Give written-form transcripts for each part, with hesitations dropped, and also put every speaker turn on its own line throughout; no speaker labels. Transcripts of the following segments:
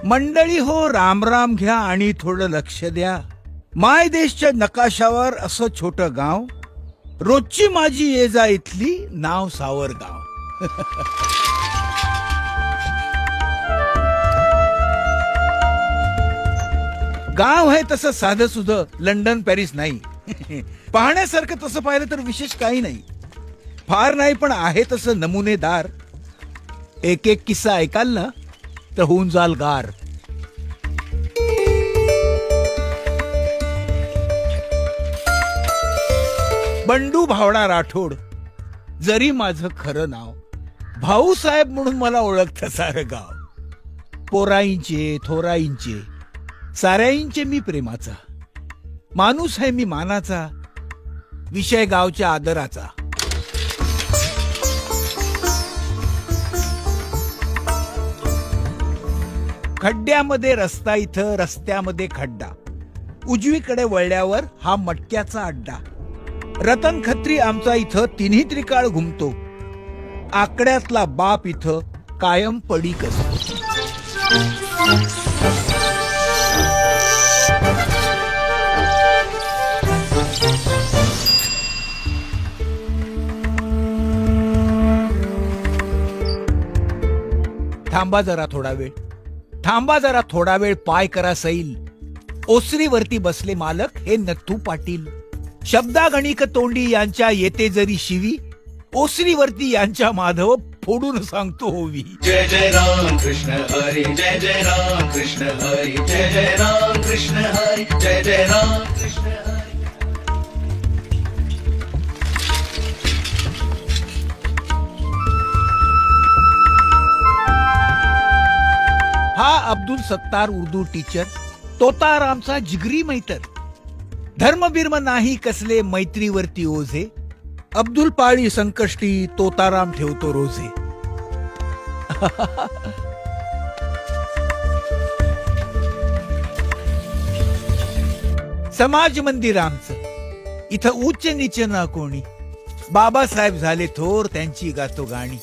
मंडळी हो, राम राम घ्या आणि थोडं लक्ष द्या. माय देशच्या नकाशावर असं छोटं गाव, रोजची माझी ये जा इथली, नाव सावरगाव. गाव आहे तसं साधं सुधं, लंडन पॅरिस नाही. पाहण्यासारखं तसं पाहिलं तर विशेष काही नाही, फार नाही, पण आहे तसं नमुनेदार. एक एक किस्सा ऐकाल ना तर होऊन जाल गार. बंडू भावडा राठोड, जरी माझं खरं नाव, भाऊसाहेब म्हणून मला ओळखतं सारं गाव. पोराईंचे थोराईंचे साऱ्याईंचे मी प्रेमाचा, माणूस आहे मी मानाचा, विषय गावच्या आदराचा. खड्ड्यामध्ये रस्ता, इथं रस्त्यामध्ये खड्डा, उजवीकडे वळल्यावर हा मटक्याचा अड्डा. रतन खत्री आमचा इथं तिन्ही त्रिकाळ घुमतो, आकड्यातला बाप इथं कायम पडीक असतो. थांबा जरा थोडा वेळ, थांबा जरा थोडा वेळ, पाय करा सैल. ओसरीवरती बसले मालक हे नथू पाटील. शब्दागणिक तोंडी यांच्या येते जरी शिवी, ओसरीवरती यांच्या माधव फोडून सांगतो होवी.
जय जय राम कृष्ण हरी, जय जय राम कृष्ण हरी, जय जय राम कृष्ण हरी, जय जय राम कृष्ण हरी.
हा अब्दुल सत्तार उर्दू टीचर, तोतारामचा जिगरी मैतर. धर्म बिर्म नाही कसले मैत्रीवरती ओझे, अब्दुल पाळी संकष्टी तोताराम ठेवतो रोजे. समाज मंदिर आमचं, इथं उच्च नीच ना कोणी, बाबासाहेब झाले थोर त्यांची गातो गाणी.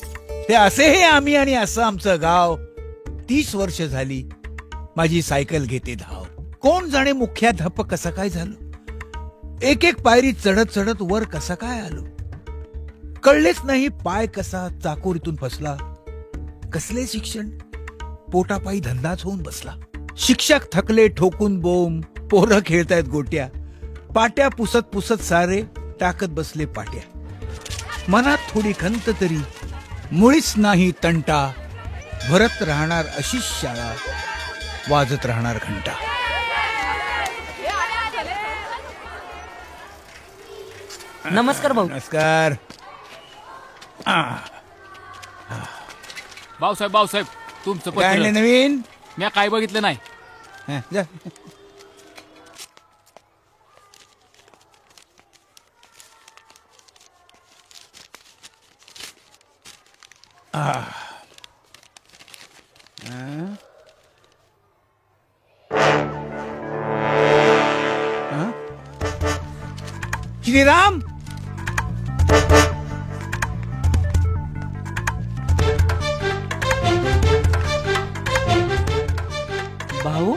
ते असे हे आम्ही आणि असं आमचं गाव. 30 वर्ष झाली माझी सायकल घेते धाव. कोण जाणे मुख्याध्यापक कसं काय झालो, एक एक पायरी चढत चढत वर कसा काय आलो. कळलेच नाही पाय कसा चाकोरीतून फसला. कसले शिक्षण, पोटापायी धंदाच होऊन बसला. शिक्षक थकले ठोकून बोंब, पोरं खेळतायत गोट्या. पाट्या पुसत पुसत सारे टाकत बसले पाट्या. मनात थोडी खंत तरी मुळीच नाही तंटा. भरत राहणार अशीच शाळा, वाजत राहणार घंटा.
नमस्कार भाऊ.
नमस्कार.
भाऊसाहेब तुमचं
काय
पत्र
आणले नवीन?
मी काय बघितलं नाही.
हं, जा. श्रीराम,
भाऊ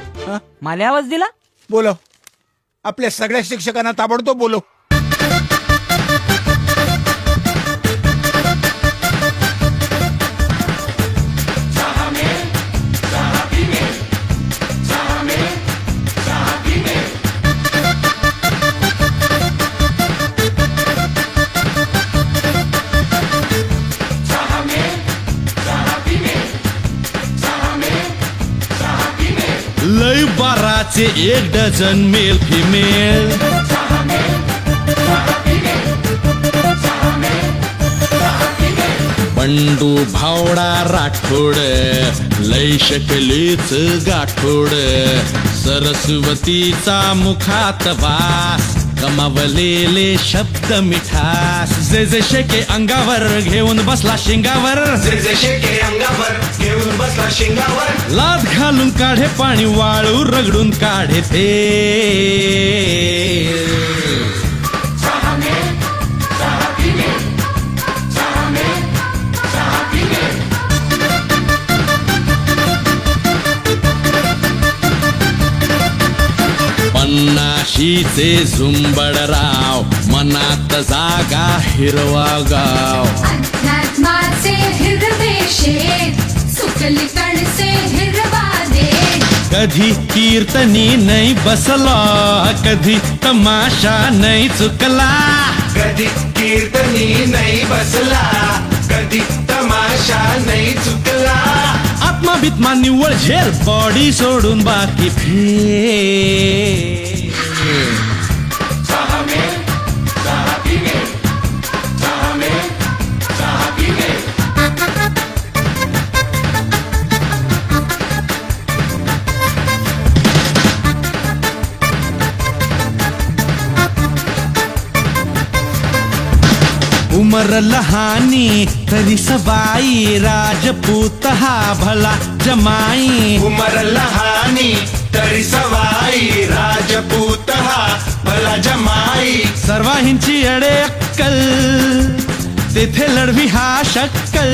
मला आवाज दिला.
बोलो. आपल्या सगळ्या शिक्षकांना ताबडतोब बोलो.
लय बाराचे 1 dozen male female. Bandu Bhavda Rathod, लय शकलेच गाठोड. सरस्वतीचा मुखात वास, कमावलेले शब्द मिठास. जे जे शेके अंगावर घेऊन बसला शिंगावर,
जे जे शेके अंगावर घेऊन बसला शिंगावर.
लाद घालून काढे पाणी, वाळू रगडून काढे ते. मातीचे झुंबडराव, मनात जागा हिरवा गाव.
अध्यात्माचे हिरवे शेत, सुकली कणसे हिरवा देठ.
कधी कीर्तनी नाही बसला, कधी तमाशा नाही चुकला.
कधी कीर्तनी नाही बसला, कधी तमाशा नाही चुकला.
आत्मा बित्मा निव्वळ झेर, बॉडी सोडून बाकी फेर.
चहा में चहा पीने, चहा में चहा पीने.
उमर लहानी तरी सबाई, राजपूत हा भला जमाई.
उमर लहानी तरी सवाई, राजपूत हा भला जमाई.
सर्वांची अडे अक्कल, तेथे लढवी हा शक्कल.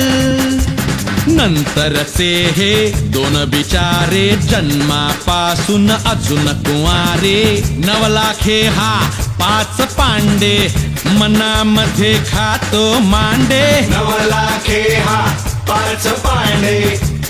नंतरचे हे दोन बिचारे, जन्मापासून अजून कुवारे. 9 लाखे हा 5 पांडे, मनामध्ये खातो मांडे.
9 लाखे हा 5 पांडे,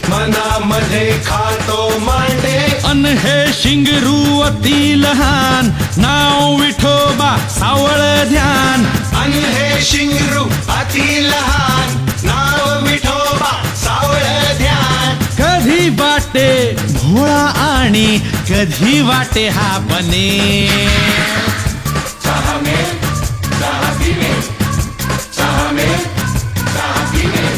मनामध्ये खातो मांडे.
अन हे शिंगरू अति लहान, नाव विठोबा सावळ ध्यान.
अन हे शिंगरू अति लहान, नाव विठोबा सावळ ध्यान.
कधी वाटे भोळा आणि कधी वाटे हा बने.
चहा में चहा पीने, चहा में चहा पीने.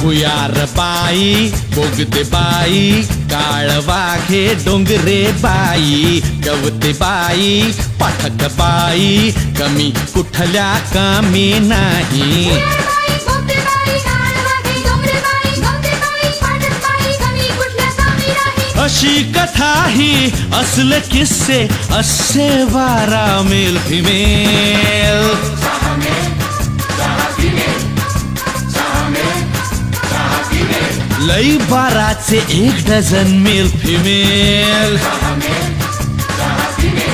भुयार बाई, बोगदे बाई, काळ वाघे डोंगरे बाई. गवते बाई, पाठक बाई, कमी कुठल्या कामी नाही.
बाई, गोतेबाई, काळवागी, डोंगरेबाई, गोतेबाई, पाटणबाई, कमी कुठल्या कामी नाही.
अशी कथा ही असले किस्से, असे 12 मेल फिमेल.
चहा में चहा पीने, चहा में चहा पीने.
लई 12चे 1 डझन मेल फिमेल.
चहा में चहा पीने,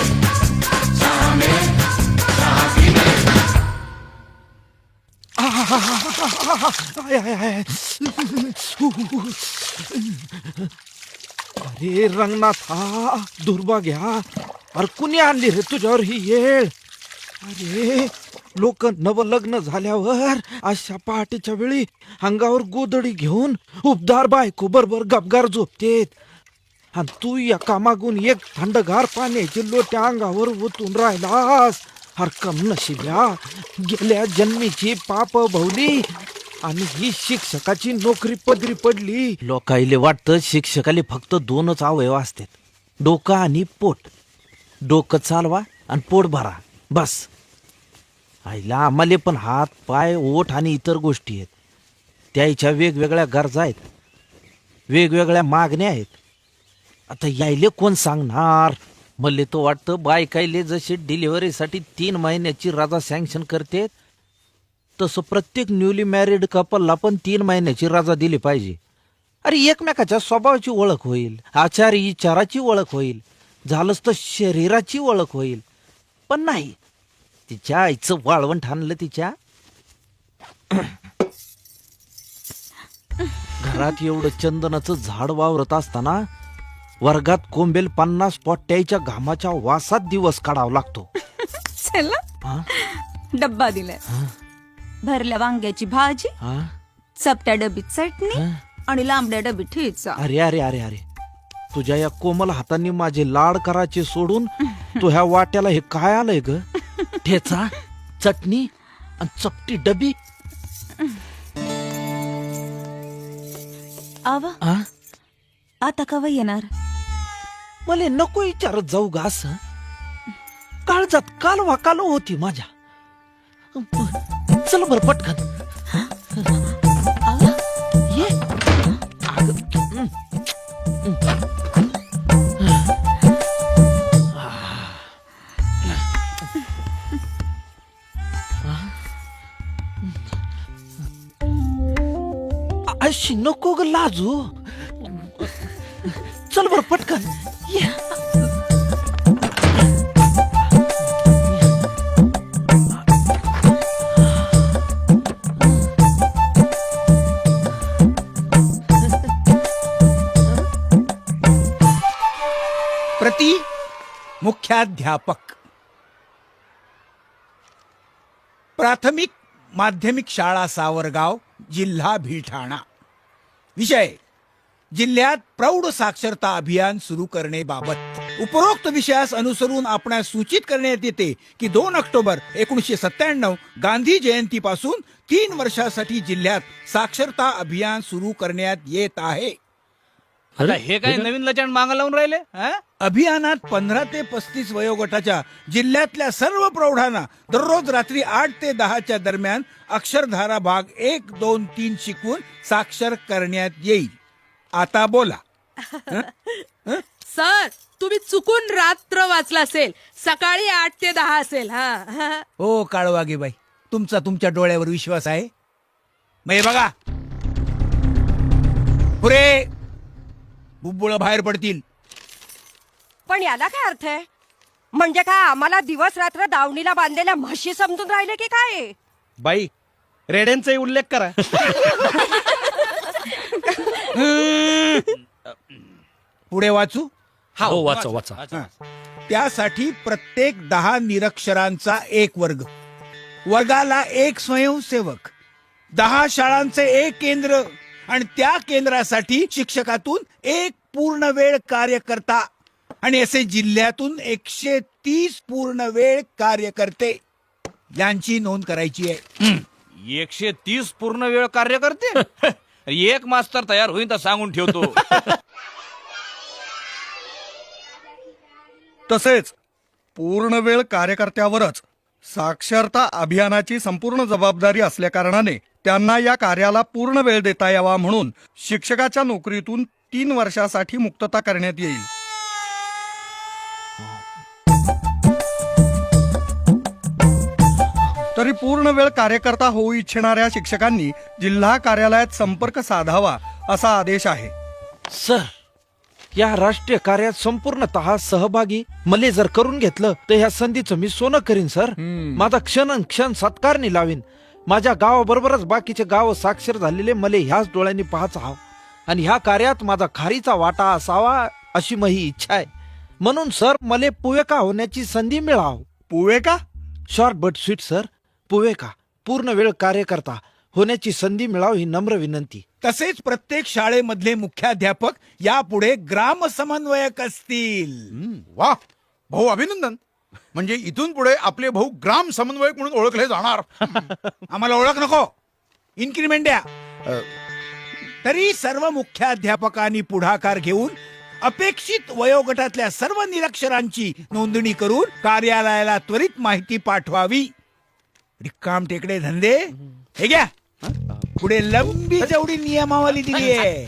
चहा में चहा पीने.
अरे रंगनाथा, दुर्भाग्या, अरे कुणी आणली रे तुझ्यावर ही येळ? अरे लोक नवलग्न झाल्यावर अशा पहाटेच्या वेळी अंगावर गोदडी घेऊन उबदार बायको बरोबर गपगार झोपतेत, आणि तू या कामागून एक थंडगार पाण्याची लोट्या अंगावर ओतून राहिलास. हरकम नशिब्या, गेल्या जन्मीची पाप भवली आणि ही शिक्षकाची नोकरी पदरी पडली. लोकाईले वाटतं शिक्षकाले फक्त 2च अवयव असतात, डोकं आणि पोट. डोकं चालवा आणि पोट भरा, बस. आईला आम्हाला पण हात पाय ओठ आणि इतर गोष्टी आहेत, त्याच्या वेगवेगळ्या गरजा आहेत, वेगवेगळ्या मागण्या आहेत. आता यायले कोण सांगणार? मले तो वाटतं बायकाईले जसे डिलिव्हरीसाठी 3 महिन्याची रजा सँक्शन करते, तसं प्रत्येक न्यूली मॅरिड कपलला पण 3 महिन्याची रजा दिली पाहिजे. अरे एकमेकाच्या स्वभावाची ओळख होईल, आचार विचाराची ओळख होईल, झालंच तर शरीराची ओळख होईल. पण नाही, तिच्या आईचं वाळवण ठाणलं तिच्या. घरात एवढं चंदनाचं झाड वावरत असताना वर्गात कोंबेल 50 पोट्याच्या घामाच्या वासात दिवस काढावा लागतो.
चला
हा?
डब्बा दिलाय, भरल्या वांग्याची भाजी,
हा?
चपट्या डबीत चटणी
हा?
आणि लांबड्या डबीत ठेचा.
अरे अरे अरे अरे, तुझ्या या कोमल हातांनी माझे लाड करायचे सोडून तू ह्या वाट्याला हे काय आलंय ग? ठेचा, चटणी आणि चपटी डबी.
आवा
आ?
आता कवा येणार?
मला नको विचारत जाऊ ग असं. काळजात कालवा कालो होती माझ्या. चल बर पटकन ये. अशी नको ग लाजू. चल बर पटकन ये.
प्रति मुख्याध्यापक, प्राथमिक माध्यमिक शाळा सावरगाव, जिल्हा भिलठाणा. विषय: जिल्ह्यात प्रौढ साक्षरता अभियान सुरू करण्याबाबत. उपरोक्त विषयास अनुसरून आपणास सूचित करण्यात येते की 2 ऑक्टोबर 1997 गांधी जयंतीपासून 3 वर्षासाठी जिल्ह्यात साक्षरता अभियान सुरू करण्यात येत आहे.
आता हे काय नवीन लचाण मागा लावून राहिले हा?
अभियानात 15 ते 35 वयोगटाच्या जिल्ह्यातल्या सर्व प्रौढांना दररोज रात्री 8 ते 10च्या दरम्यान अक्षरधारा भाग 1, 2, 3 शिकवून साक्षर करण्यात येईल. आता बोला.
सर, तुम्ही चुकून रात्र वाचला असेल. सकाळी 8 ते 10 असेल. हा
हो काळवागे बाई, तुमचा तुमच्या डोळ्यावर विश्वास आहे. मग हे बघा, पुरे बुब्बुळ बाहेर पडतील.
पण याला काय अर्थ आहे? म्हणजे काय आम्हाला दिवस रात्र दावणीला बांधलेल्या म्हशी समजून राहिले की काय?
बाई, रेड्यांचाही उल्लेख करा.
पुढे वाचू.
हो वाचा वाचा.
त्यासाठी प्रत्येक 10 निरक्षरांचा एक वर्ग, वर्गाला एक स्वयंसेवक, 10 शाळांचे एक केंद्र आणि त्या केंद्रासाठी शिक्षकातून एक पूर्ण वेळ कार्यकर्ता आणि असे जिल्ह्यातून 130 पूर्ण वेळ कार्यकर्ते यांची नोंद करायची आहे.
130 पूर्ण वेळ कार्य करते. एक मास्तर तयार होईल तर सांगून ठेवतो.
तसेच पूर्ण वेळ कार्यकर्त्यावरच साक्षरता अभियानाची संपूर्ण जबाबदारी असल्या कारणाने त्यांना या कार्याला पूर्ण वेळ देता यावा म्हणून शिक्षकाच्या नोकरीतून 3 वर्षासाठी मुक्तता करण्यात येईल. तरी पूर्ण वेळ कार्यकर्ता होऊ इच्छिणाऱ्या शिक्षकांनी जिल्हा कार्यालयात संपर्क साधावा असा आदेश आहे.
सर, या राष्ट्रीय कार्यात संपूर्णतः सहभागी मले जर करून घेतलं तर ह्या संधीचं मी सोनं करीन सर. माझा क्षण सत्कारणी लावीन. माझ्या गावाबरोबरच बाकीचे गाव साक्षर झालेले मले ह्याच डोळ्यांनी पाहायचं हाव आणि ह्या कार्यात माझा खारीचा वाटा असावा अशी माझी इच्छा आहे. म्हणून सर मले पुवेका होण्याची संधी मिळाव.
पुवेका?
Short but sweet sir. पुवेका, पूर्ण वेळ कार्यकर्ता होण्याची संधी मिळाव ही नम्र विनंती.
तसेच प्रत्येक शाळेमधले मुख्याध्यापक यापुढे ग्राम समन्वयक असतील.
वा भाऊ, अभिनंदन. म्हणजे इथून पुढे आपले भाऊ ग्राम समन्वयक म्हणून ओळखले जाणार.
आम्हाला ओळख नको, इन्क्रिमेंट द्या. तरी सर्व मुख्याध्यापकांनी पुढाकार घेऊन अपेक्षित वयोगटातल्या सर्व निरक्षरांची नोंदणी करून कार्यालयाला त्वरित माहिती पाठवावी. रिकाम टेकडे धंदे हे घ्या. पुढे लंबी चौडी नियमावली दिली आहे.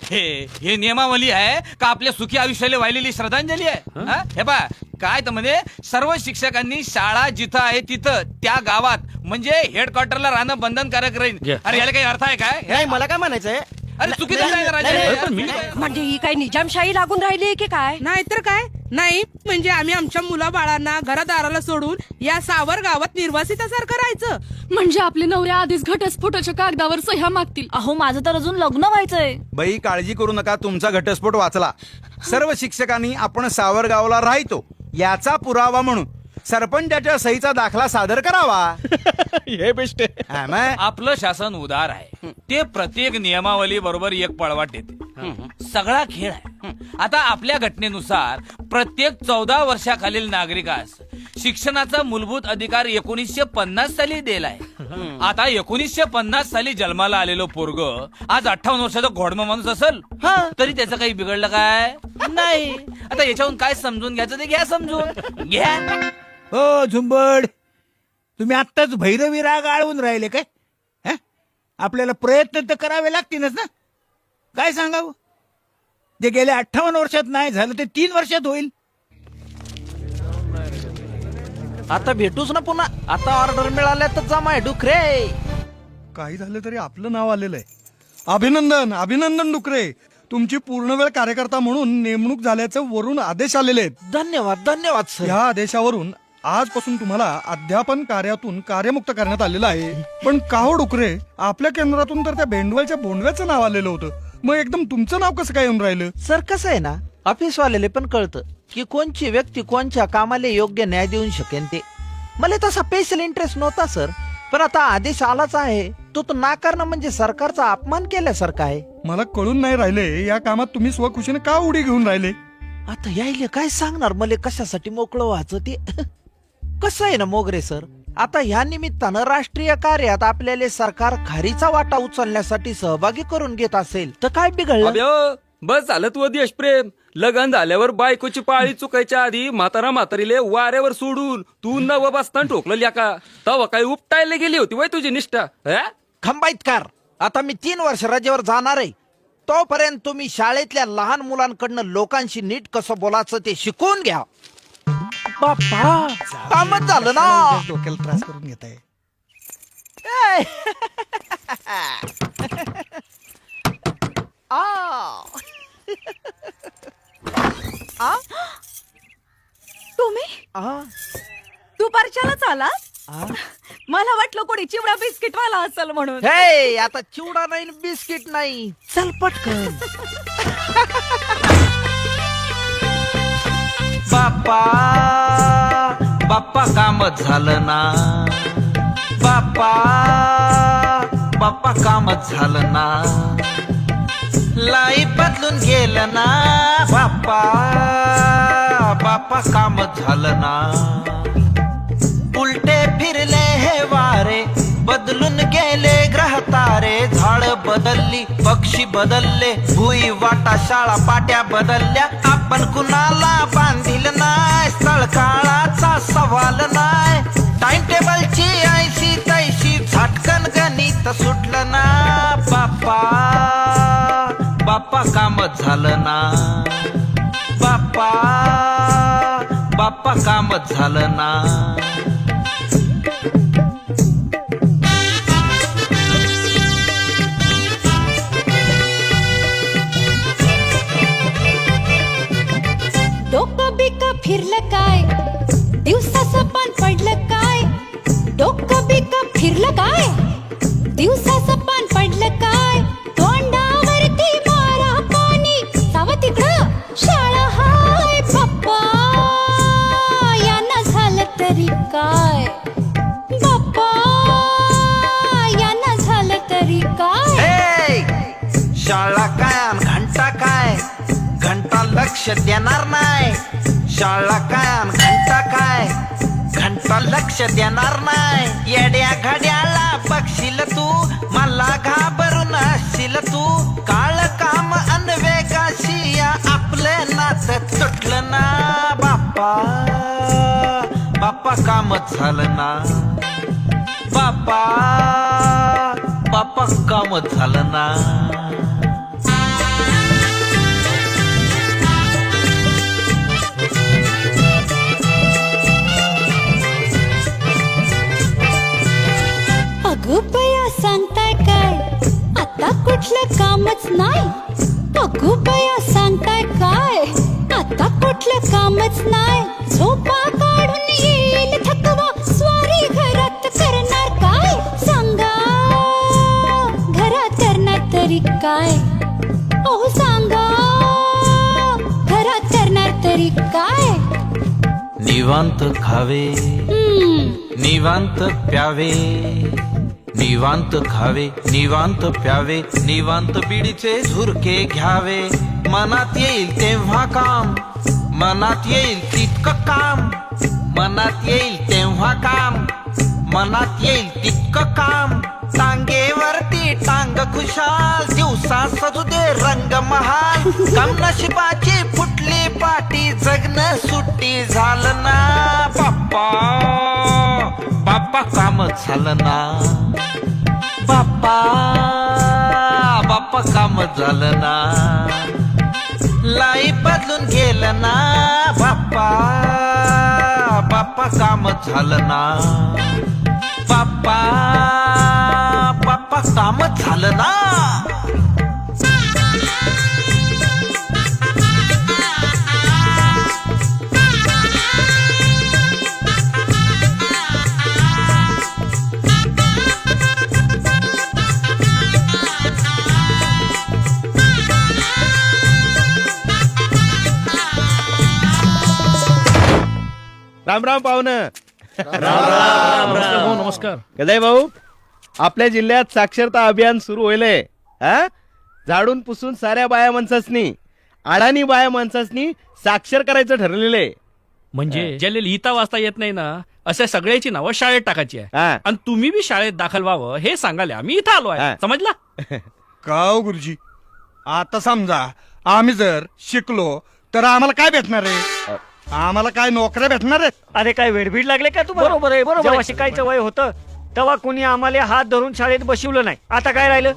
हे नियमावली आहे का आपल्या सुखी आयुष्याला वाहिलेली श्रद्धांजली आहे? हा? हे बा काय तर म्हणजे सर्व शिक्षकांनी शाळा जिथं आहे तिथं त्या गावात म्हणजे हेडक्वार्टरला राहणं बंधनकारक राहील. अरे याला काही अर्थ आहे काय?
मला काय म्हणायचंय?
अरे चुकीचं आहे राजा.
म्हणजे ही काय निजामशाही लागून राहिली की काय?
नाहीतर काय नाही. म्हणजे आम्ही आमच्या मुलाबाळांना घरादाराला सोडून या सावर गावात निर्वासितासारखं राहायचं.
म्हणजे आपले नवरे आधीच घटस्फोटाच्या कागदावर सह्या मागतील.
अहो माझं तर अजून लग्न व्हायचंय.
बाई, काळजी करू नका, तुमचा घटस्फोट वाचला. सर्व शिक्षकांनी आपण सावरगावला राहतो याचा पुरावा म्हणून सरपंचाच्या सहीचा दाखला सादर करावा.
हे बेस्ट आहे. आपलं शासन उदार आहे. ते प्रत्येक नियमावली बरोबर एक पळवाट देते. सगळा खेळ आहे. आता आपल्या घटनेनुसार प्रत्येक 14 वर्षाखालील नागरिकास शिक्षणाचा मूलभूत अधिकार 1950 साली दिलाय. आता 1950 साली जन्माला आलेलो पोरग आज 58 वर्षाचा घोडमा माणूस असेल तरी त्याचं काही बिघडलं काय? नाही. आता याच्याहून काय समजून घ्यायचं ते घ्या समजून घ्या.
हो झुंबड, तुम्ही आत्ताच भैरवी राग आळवून राहिले काय? आपल्याला प्रयत्न तर करावे लागतीलच ना. काय सांगावं? जे गेल्या 58 वर्षात नाही झालं ते 3 वर्षात होईल.
आता भेटूच ना पुन्हा. आता ऑर्डर मिळाल्या तर जमाय डुकरे.
काही झालं तरी आपलं नाव आलेलं आहे. अभिनंदन अभिनंदन डुकरे, तुमची पूर्णवेळ कार्यकर्ता म्हणून नेमणूक झाल्याचं वरून आदेश आलेले आहेत.
धन्यवाद धन्यवाद सर.
या आदेशावरून आजपासून तुम्हाला अध्यापन कार्यातून कार्यमुक्त करण्यात आलेलं आहे. पण का हो डुकरे, आपल्या केंद्रातून तर त्या भेंडवलच्या भोंडव्याचं नाव आलेलं होतं, मग एकदम तुमचं नाव कसं काय येऊन राहिलं?
सर कसं आहे ना, ऑफिसवाल्याले पण कळतं की कोणची व्यक्ती कोणच्या कामाला योग्य न्याय देऊन शकेन ते. मला तसा स्पेशल इंटरेस्ट नव्हता सर, पण आता आदेश आलाच आहे, तो नाकारणं म्हणजे सरकारचा अपमान केल्यासारखा आहे.
मला कळून नाही राहिले या कामात तुम्ही स्वखुशीने का उडी घेऊन राहिले?
आता यायले काय सांगणार मला कशासाठी मोकळं व्हायचं ते. कसं आहे ना मोगरे सर, आता ह्या निमित्तानं राष्ट्रीय कार्यात आपल्याला सरकार खारीचा वाटा उचलण्यासाठी सहभागी करून घेत असेल तर काय बिघडलं?
बस झालं तू देशप्रेम. लग्न झाल्यावर बायकोची पाळी चुकायच्या आधी म्हातारा म्हातारीले वाऱ्यावर सोडून तू नवं बसताना ठोकलं का? तव काही उपटायला गेली होती वय तुझी निष्ठा?
खंबाईतकार, आता मी 3 वर्ष रजेवर जाणार आहे, तोपर्यंत तुम्ही शाळेतल्या लहान मुलांकडनं लोकांशी नीट कसं बोलायचं ते शिकवून घ्या. बाप्पा कामच झालं ना.
डोक्याला त्रास करून घेत आहे.
तुम्ही दुपारच्यालाच आला? मला वाटलं कोणी चिवडा बिस्किट वाला असेल म्हणून.
हे आता चिवडा नाही बिस्किट नाही, चल पटकन. बाप्पा बाप्पा कामच झालं ना. बाप्पा बाप्पा कामच झालं ना. लाई बदलून गेलं ना. बाप्पा बाप्पा कामच झालं ना. उलटे फिरले हे वारे, बदलून गेले ग्रह तारे. झाड बदलली, पक्षी बदलले, भुई वाटा शाळा पाट्या बदलल्या. आपण कुणाला बांधील नाय, स्थळ काळाचा सवाल नाय. टाइम टेबलची ऐशी तैशी झटकन गणित सुटलं ना. बाप्पा बाप्पा कामच झालं ना. बाप्पा बाप्पा कामच झालं ना.
डोकं बिकं फिरलं काय, दिवसाचं पान पडलं काय. डोकं बिकं फिरलं काय, दिवसाचं पान पडलं काय. तोंडावरती मारा पाणी, जावं तिकडं शाळा हाय. बाप्पा यानं झालं तरी काय. बाप्पा यानं झालं तरी काय.
शाळा काय अन घंटा काय, घंटा लक्ष देणार नाही. शाळा काय अन घंटा काय, घंटा लक्ष देणार नाही. येड्या घड्याला बघशील तू, मला घाबरून असशील तू. काळ काम अन वेगाशी या आपलं नातं तुटलं ना. बाप्पा बाप्पा कामच झालं ना. बाप्पा बाप्पा कामच झालं ना.
अगं बया सांगताय काय, आता कुठलं कामच नाही. अगं बया सांगताय काय, आता कुठलं कामच नाही. झोपा काढून येईल थकवा, स्वारी घरात करणार काय. सांगा घरात करणार तरी काय. अहो सांगा घरात करणार तरी काय.
निवांत खावे, निवांत प्यावे. निवांत खावे, निवांत प्यावे. निवांत बिडीचे झुरके घ्यावे. मनात येईल तेव्हा काम, मनात येईल तितकं काम. मनात येईल तेव्हा काम, मनात येईल तितकं काम. टांगेवरती टांग खुशाल, दिवसा सजू दे रंग महाल. कम नशिबाची फुटली पाटी, जगणं सुट्टी झालं ना. बाप्पा बाप्पा कामच झालं ना. बाप्पा बाप्पा कामच झालं ना. लाई बदलून गेलं ना. बाप्पा बाप्पा कामच झालं ना. बाप्पा बाप्पा कामच झालं ना.
राम राम पाहुणं. नमस्कार. गदाई भाऊ, आपल्या जिल्ह्यात साक्षरता अभियान सुरू होईलय. झाडून पुसून साऱ्या बाया माणसासनी, अडाणी बाया माणसासनी साक्षर करायचं ठरलेलं आहे.
म्हणजे ज्याला लिहिता वाचता येत नाही ना, अशा सगळ्याची नावं शाळेत टाकायची आहे. आणि तुम्ही बी शाळेत दाखल व्हावं हे सांगायला आम्ही इथं आलो आहे. समजला?
का हो गुरुजी, आता समजा आम्ही जर शिकलो तर आम्हाला काय भेटणार आहे? आम्हाला काय नोकऱ्या भेटणार आहेत?
अरे काय वेडबीड लागले का तुम्हाला? बरोबर आहे, बरोबर. जेव्हा शिकायचं वय होतं तेव्हा कोणी आम्हाला हात धरून शाळेत बसवलं नाही. आता काय राहिलं?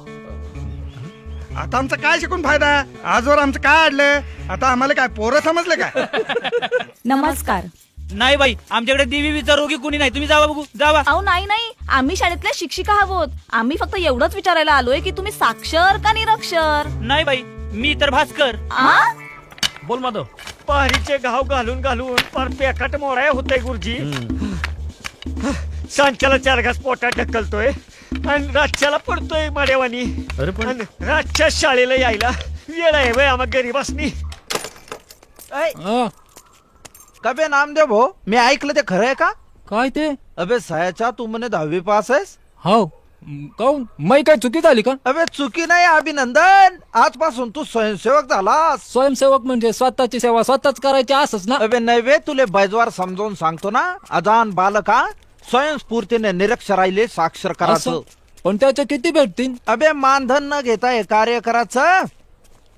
आता आमचं काय शिकून फायदा? आजवर आमचं काय अडलं? आता आम्हाला काय पोरं समजले काय?
नमस्कार.
नाही बाई, आमच्याकडे देवी विचारोगी कुणी नाही. तुम्ही जावा बघू, जावा.
अहो नाही, आम्ही शाळेतल्या शिक्षिका आहोत. आम्ही फक्त एवढंच विचारायला आलोय की तुम्ही साक्षर का निरक्षर?
नाही बाई, मी तर भास्कर.
बोल माधव.
पारीचे घाव घालून घालून फार पेकाट मोराया होतय गुरुजी. सांच्याला 4 घास पोटात ढकलतोय आणि रातच्याला पडतोय माड्यावानी. आणि रातच्या शाळेला यायला वेळ आहे बाई आम्हा गरीबासनी.
कबे नामदेव भाऊ, मी ऐकलं ते खरं आहे का?
काय ते?
अबे सयाच्या तू म्हणे 10वी पास आहेस?
हो. काऊन मै काय चुकी झाली का?
अबे चुकी नाही, अभिनंदन. आजपासून तू स्वयंसेवक झालास.
स्वयंसेवक म्हणजे स्वतःची सेवा स्वतःच करायची असंच ना?
अबे नाही वे, तुले बैजवार समजावून सांगतो ना. अजान बालका, स्वयंस्फूर्तीने निरक्षरायले साक्षर करायचं.
पण त्याचे किती भेटतील?
अबे मानधन न घेता हे कार्य करायचं.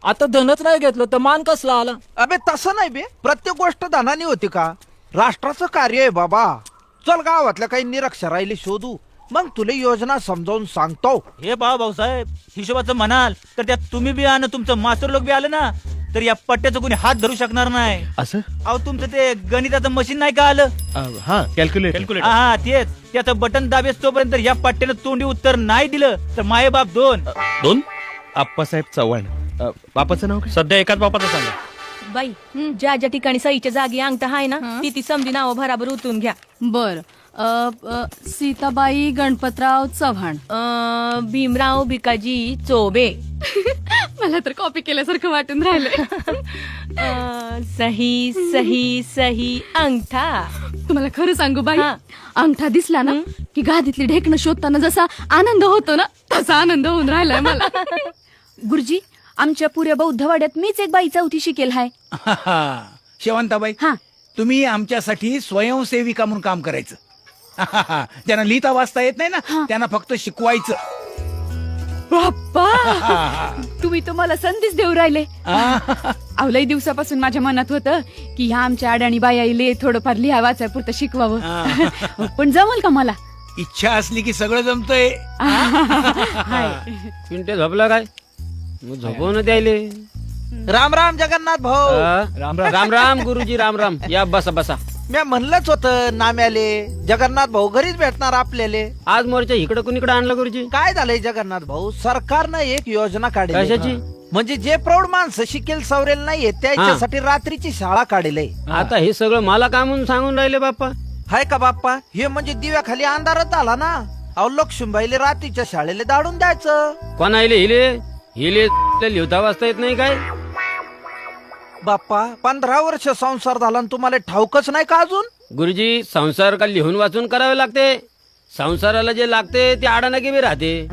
आता धनच नाही घेतलं तर मान कसला आला?
अबे तसं नाही बे, प्रत्येक गोष्ट धनाने होती का? राष्ट्राचं कार्य आहे बाबा. चल गावातल्या काही निरक्षरायले शोधू, मग तुला योजना समजावून सांगतो.
हे भाऊसाहेब, हिशोबाचं म्हणाल तर त्यात तुम्ही बी आणि तुमचं मास्टर लोक बी आलं ना तर या पट्ट्याचं कोणी हात धरू शकणार नाही.
असं?
अहो तुमचं ते गणिताचं मशीन नाही का आलं?
हा, कॅल्क्युलेटर.
हा तेच, त्याचं बटन दाबेस तोपर्यंत या पट्ट्यानं तोंडी उत्तर नाही दिलं तर माये बाप 2.
आप्पासाहेब चव्हाण. बापाचं नाव काय?
सध्या एकाच बापाचं सांगा.
बाई, ज्या ज्या ठिकाणी सईच्या जागी अंगठा आहे ना, ती समजी नाव भराभर उतरून घ्या.
बर. सीताबाई गणपतराव चव्हाण.
भीमराव भिकाजी चोबे.
मला तर कॉपी केल्यासारखं वाटून राहिलंय.
सही सही सही अंगठा.
तुम्हाला खरं सांगू बाई, अंगठा दिसला ना की गादीतली ढेकणं शोधताना जसा आनंद होतो ना तसा आनंद होऊन राहिलाय मला.
गुरुजी, आमच्या पुऱ्या बौद्धवाड्यात मीच एक बाई चौथी शिकेल हाय.
शेवंताबाई, तुम्ही आमच्यासाठी स्वयंसेविका म्हणून काम करायचं. ज्यांना लिहिता वाचता येत नाही ना, त्यांना फक्त शिकवायचं.
बाप्पा, तुम्ही तर मला संदेश देऊ राहिले. अवलई दिवसापासून माझ्या मनात होतं की ह्या आमच्या अडाणी बायाले थोडंफार लिहा वाचाय पुरतं शिकवावं. पण जमल का मला?
इच्छा असली की सगळं जमतंय.
पिंटे झोपला काय? झोपवून द्यायले.
राम राम जगन्नाथ भाऊ.
राम राम राम गुरुजी, राम राम. या बसा बसा.
मी म्हणलंच होतं नाम्याले जगन्नाथ भाऊ घरीच भेटणार आपल्याले.
आज मोर्चा इकडं कुणीकडे आणलं गुरुजी?
काय झालंय जगन्नाथ भाऊ, सरकारनं एक योजना काढली.
कशाची?
म्हणजे जे प्रौढ माणसं शिकेल सवरेल नाहीये त्याच्यासाठी रात्रीची शाळा काढले.
आता हे सगळं मला काय म्हणून सांगून राहिले बाप्पा?
हाय का बाप्पा, हे म्हणजे दिव्याखाली अंधारच झाला ना. अहो लक्ष्मीबाईले रात्रीच्या शाळेला दाडून द्यायचं.
कोण आले? हिले लिहिता वाचता येत नाही काय?
बाप्पा 15 वर्ष संसार झाला आणि तुम्हाला ठाऊकच नाही का अजून?
गुरुजी, संसार का लिहून वाचून करावे लागते? संसाराला जे लागते ते आडानाकी बी राहते.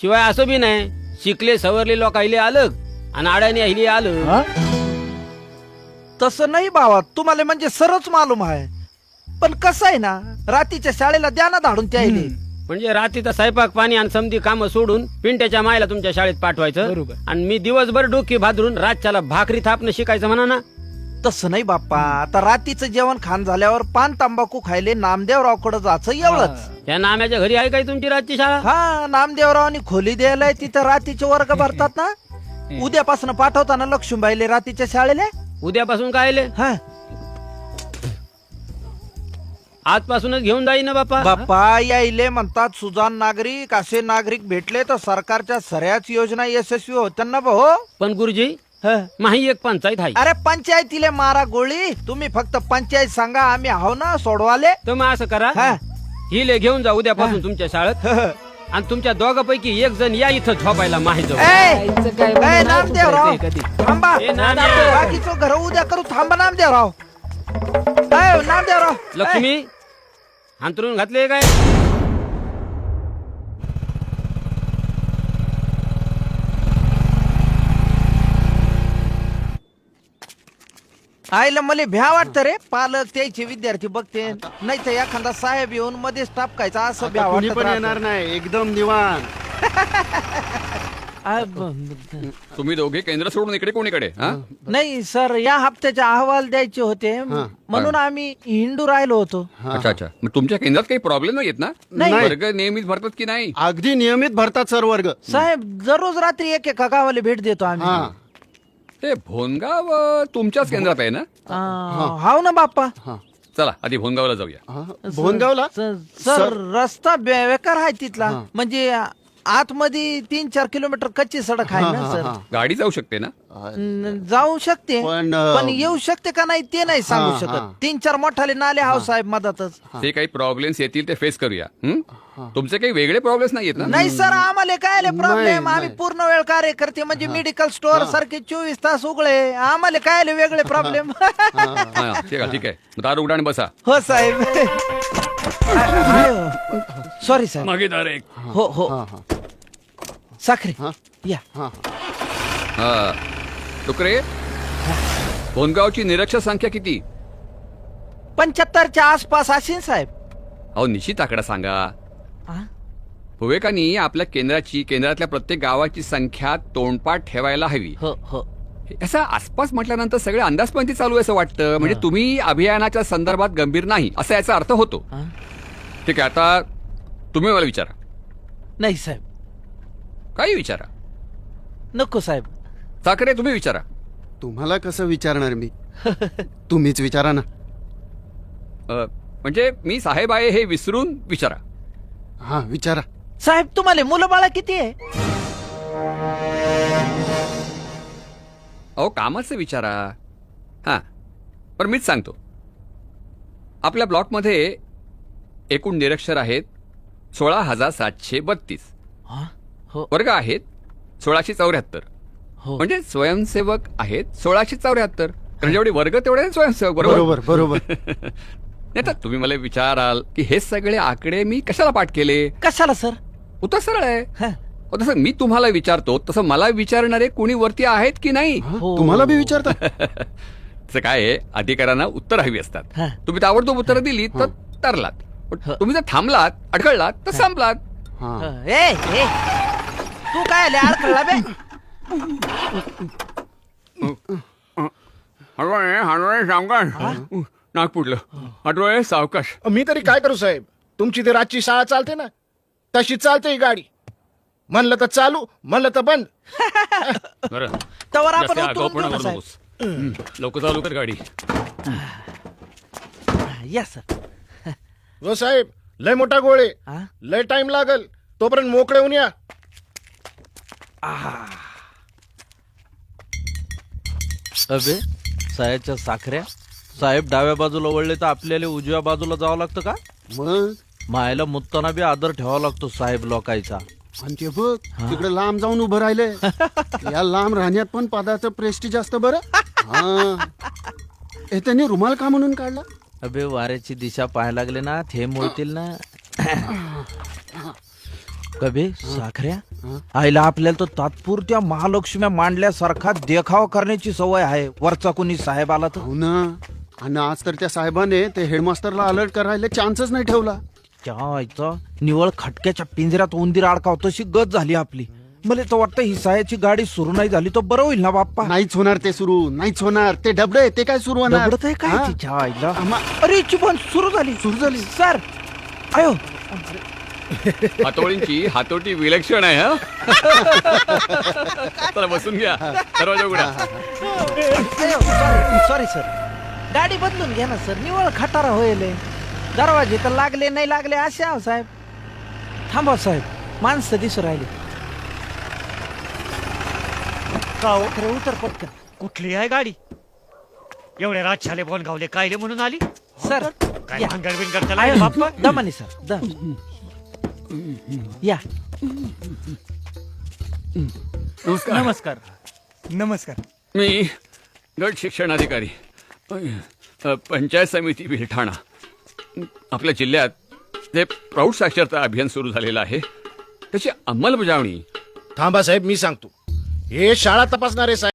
शिवाय असं बी नाही शिकले सवरले लोक आले आलं आणि आडाने अहिले आलं.
तसं नाही बाबा, तुम्हाला म्हणजे सरच मालूम आहे. पण कसं आहे ना, रात्रीच्या शाळेला द्या ना धाडून त्याले.
म्हणजे रात्रीचा स्वयंपाक पाणी आणि समधी कामं सोडून पिंट्याच्या मायला तुमच्या शाळेत पाठवायचं आणि मी दिवसभर डोकी भादरून रातच्याला भाकरी थापणं शिकायचं म्हणा ना.
तसं नाही बाप्पा, आता रात्रीचं जेवण खाण झाल्यावर पान तंबाखू खायले नामदेवरावकडे जायचं एवढंच.
त्या नाम्याच्या घरी आहे काय तुमची रातची शाळा?
हा, नामदेवरावनी खोली द्यायला तिथं रात्रीचे वर्ग भरतात ना. उद्यापासून पाठवताना लक्ष्मीबाईले रात्रीच्या शाळेला.
उद्यापासून काय?
हा,
आजपासूनच घेऊन जाई ना बाप्पा.
बाप्पा यायले म्हणतात सुजान नागरिक. असे नागरिक भेटले तर सरकारच्या सऱ्याच योजना यशस्वी होत्या ना भाऊ.
पण गुरुजी, माही एक पंचायत आहे.
अरे पंचायतीले मारा गोळी, तुम्ही फक्त पंचायत सांगा, आम्ही आहो ना सोडवाले.
तर मग असं करा, हिले घेऊन जा उद्यापासून तुमच्या शाळेत आणि तुमच्या दोघांपैकी एक जण या इथं झोपायला माहिती.
नामदेवराव थांबा, बाकीचं घर उद्या करू. थांबा नामदेवराव. नामदेवराव
लक्ष्मी अंतरून घातले काय?
आईला मला भ्या वाटतं रे, पालक त्याचे विद्यार्थी बघते, नाही तर एखादा साहेब येऊन मध्येच टापकायचा असं भ्या
कोणी
वाटत
पण येणार नाही, एकदम निवांत.
तुम्ही दोघे केंद्र सोडून इकडे कोणीकडे?
नाही सर, या हप्त्याचे अहवाल द्यायचे होते म्हणून आम्ही हिंडू राहिलो होतो.
अच्छा अच्छा. मग तुमच्या केंद्रात काही प्रॉब्लेम नाही येत ना?
नाही.
वर्ग नियमित भरतात की नाही?
अगदी नियमित भरतात सर वर्ग.
साहेब दररोज रात्री एक एका गावाला भेट देतो आम्ही.
ते भोनगाव तुमच्याच केंद्रात आहे ना?
हाव ना बाप्पा.
चला आधी भोनगावला जाऊया.
भोनगावला
सर रस्ता बेकार आहे तिथला, म्हणजे आतमध्ये 3-4 किलोमीटर कच्ची सडक आहे ना सर.
गाडी जाऊ शकते ना?
जाऊ शकते पण येऊ शकते का नाही ते नाही सांगू शकत. 3-4 मोठाले नाले हाव साहेब मधातच.
ते काही प्रॉब्लेम्स येतील ते फेस करूया. तुमचे काही वेगळे प्रॉब्लेम्स नाही येत ना?
नाही सर, आम्हाला काय प्रॉब्लेम, आम्ही पूर्ण वेळ कार्यकर्ते, म्हणजे मेडिकल स्टोअर सारखे 24 तास उघडे, आम्हाला काय वेगळे प्रॉब्लेम.
ठीक आहे. दार उघडा आणि बसा.
हो साहेब. सॉरी साहेब.
मागे दार एक.
हो हो. साखरे या.
डुकरे, भोनगावची निरक्षर संख्या किती?
75च्या आसपास असेल साहेब.
अहो निश्चित आकडा सांगा. विवेकानी आपल्या केंद्रातल्या प्रत्येक गावाची संख्या तोंडपाठ ठेवायला हवी. असं आसपास म्हटल्यानंतर सगळे अंदाजपंती चालू आहे असं वाटतं. म्हणजे तुम्ही अभियानाच्या संदर्भात गंभीर नाही असा याचा अर्थ होतो. ठीक आहे, आता तुम्ही मला विचारा.
नाही साहेब.
काही विचारा.
नको साहेब.
साखरे तुम्ही विचारा.
तुम्हाला कसं विचारणार मी? तुम्हीच विचारा ना.
म्हणजे मी साहेब आहे हे विसरून विचारा.
हा विचारा.
साहेब तुम्हाला मुलं बाळा किती आहे?
अहो कामाचं विचारा. हा पण मीच सांगतो. आपल्या ब्लॉकमध्ये एकूण निरक्षर आहेत 16,732. वर्ग आहेत 1674. म्हणजे स्वयंसेवक आहेत 1674. कारण जेवढे वर्ग तेवढे स्वयंसेवक.
बरोबर बरोबर.
नाही तर तुम्ही मला विचाराल की हे सगळे आकडे मी कशाला पाठ केले?
कशाला सर?
उत्तर सरळ आहे. तसं मी तुम्हाला विचारतो तसं मला विचारणारे कोणी वरती आहेत की नाही?
तुम्हाला बी विचारता.
तसं काय आहे, अधिकाऱ्यांना उत्तर हवी असतात. तुम्ही ताबडतोब उत्तर दिली तर तरलात. तुम्ही जर थांबलात, अडखळलात तर संपलात.
तू काय अडखळला बे?
नागपूरला हडवळे सावकाश.
मी तरी काय करू साहेब? तुमची ते रातची शाळा चालते ना, तशी चालते ही गाडी. म्हणलं तर चालू, म्हणलं तर बंद.
तवर आपण उतरून देऊ साहेब.
लोक चालू कर गाडी.
या सर.
हो साहेब, लय मोठा गोळे, लय टाइम लागल, तोपर्यंत मोकळे होऊन या.
अबे साहेबच्या साखऱ्या, साहेब डाव्या बाजूला वळले तर आपल्याला उजव्या बाजूला जावं लागतं का?
मग
मायला मुत्ताना बी आदर ठेवावा लागतो साहेब लोकांचा.
आणि ते बघ तिकडे लांब जाऊन उभं राहिले. या लांब राहण्यात पण पदाचं प्रेस्टिज असतं बरं. हे त्यांनी रुमाल का म्हणून काढला?
अबे वाऱ्याची दिशा पाहायला लागले ना, थेंब मोडतील ना. कबे साखऱ्या, आईला आपल्याला तर तात्पुरत्या महालक्ष्म्या मांडल्यासारखा देखावा करण्याची सवय आहे. वरचा कोणी साहेब आला तर.
हो ना. आणि आज तर त्या साहेबाने ते हेडमास्टरला अलर्ट करायला चान्सच नाही ठेवला.
त्या निवळ खटक्याच्या पिंजऱ्यात उंदीर अडकाव तशी गत झाली आपली. मला तर वाटतं ही साहेबची गाडी सुरू नाही झाली तर बरं होईल ना बाप्पा.
नाहीच होणार ते सुरू, नाहीच होणार. ते डबडे ते काय सुरू होणार?
डबडत आहे काय तिच्या आईला? अरे पण सुरू झाली सर. आयो
हातोळींची हातोटी विलक्षण आहे. चला बसून घ्या. दरवाजा उघडा.
सॉरी सर, गाडी बदलून घ्या ना सर. निवळ खटारा होईल. दरवाजे तर लागले नाही लागले असे आहो साहेब. थांबा साहेब, माणसं दिसू राहिली. उतर पटकन.
कुठली आहे गाडी? एवढे रातशाले बोन गावले कायले म्हणून आली
सर?
काय भानगड बिनगड त्याला बाप्पा?
दमानी सर या.
नमस्कार.
नमस्कार.
मी गट शिक्षण अधिकारी पंचायत समिती विलठाणा आपल्या जिल्ह्यात जे प्रौढ साक्षरता अभियान सुरू झालेलं आहे त्याची अंमलबजावणी.
थांबा साहेब, मी सांगतो. हे शाळा तपासणारे साहेब